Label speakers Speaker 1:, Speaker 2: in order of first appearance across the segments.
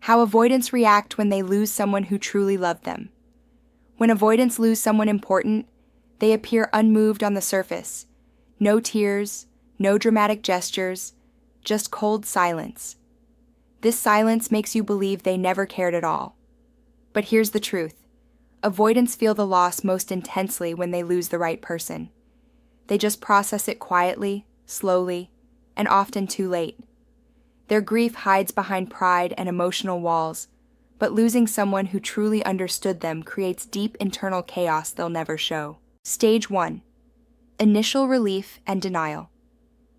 Speaker 1: How avoidants react when they lose someone who truly loved them. When avoidants lose someone important, they appear unmoved on the surface. No tears, no dramatic gestures, just cold silence. This silence makes you believe they never cared at all. But here's the truth. Avoidants feel the loss most intensely when they lose the right person. They just process it quietly, slowly, and often too late. Their grief hides behind pride and emotional walls, but losing someone who truly understood them creates deep internal chaos they'll never show. Stage 1. Initial relief and denial.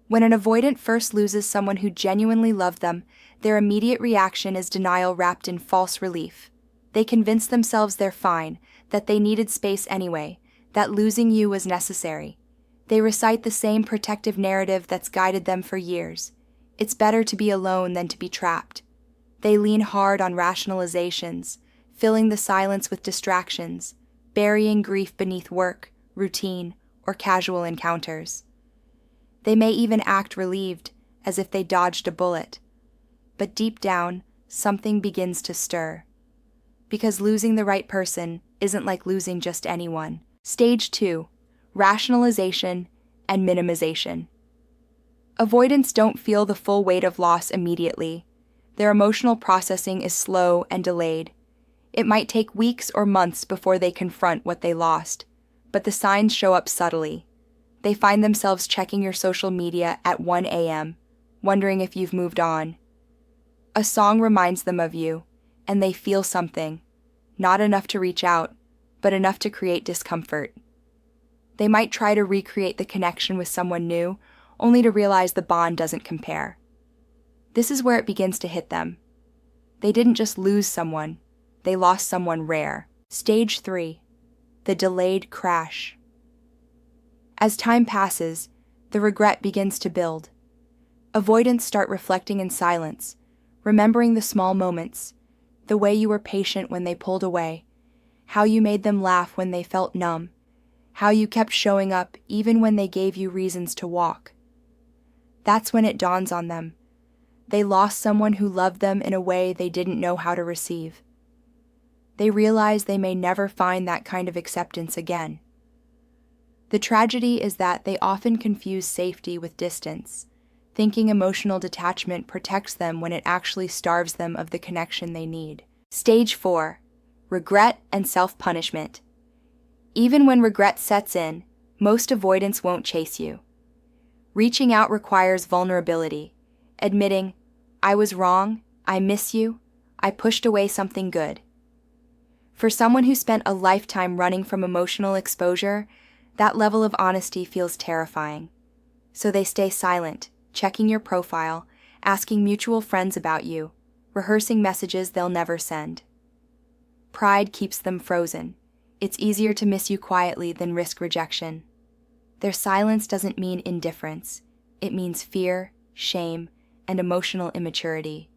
Speaker 1: When an avoidant first loses someone who genuinely loved them, their immediate reaction is denial wrapped in false relief. They convince themselves they're fine, that they needed space anyway, that losing you was necessary. They recite the same protective narrative that's guided them for years. It's better to be alone than to be trapped. They lean hard on rationalizations, filling the silence with distractions, burying grief beneath work, routine, or casual encounters. They may even act relieved, as if they dodged a bullet. But deep down, something begins to stir. Because losing the right person isn't like losing just anyone. Stage 2. Rationalization and minimization. Avoidants don't feel the full weight of loss immediately. Their emotional processing is slow and delayed. It might take weeks or months before they confront what they lost, but the signs show up subtly. They find themselves checking your social media at 1 a.m., wondering if you've moved on. A song reminds them of you, and they feel something, not enough to reach out, but enough to create discomfort. They might try to recreate the connection with someone new, only to realize the bond doesn't compare. This is where it begins to hit them. They didn't just lose someone, they lost someone rare. Stage 3. The delayed crash. As time passes, the regret begins to build. Avoidants start reflecting in silence, remembering the small moments, the way you were patient when they pulled away, how you made them laugh when they felt numb, how you kept showing up even when they gave you reasons to walk. That's when it dawns on them. They lost someone who loved them in a way they didn't know how to receive. They realize they may never find that kind of acceptance again. The tragedy is that they often confuse safety with distance, thinking emotional detachment protects them when it actually starves them of the connection they need. Stage 4. Regret and self-punishment. Even when regret sets in, most avoidants won't chase you. Reaching out requires vulnerability, admitting, I was wrong, I miss you, I pushed away something good. For someone who spent a lifetime running from emotional exposure, that level of honesty feels terrifying. So they stay silent, checking your profile, asking mutual friends about you, rehearsing messages they'll never send. Pride keeps them frozen. It's easier to miss you quietly than risk rejection. Their silence doesn't mean indifference. It means fear, shame, and emotional immaturity.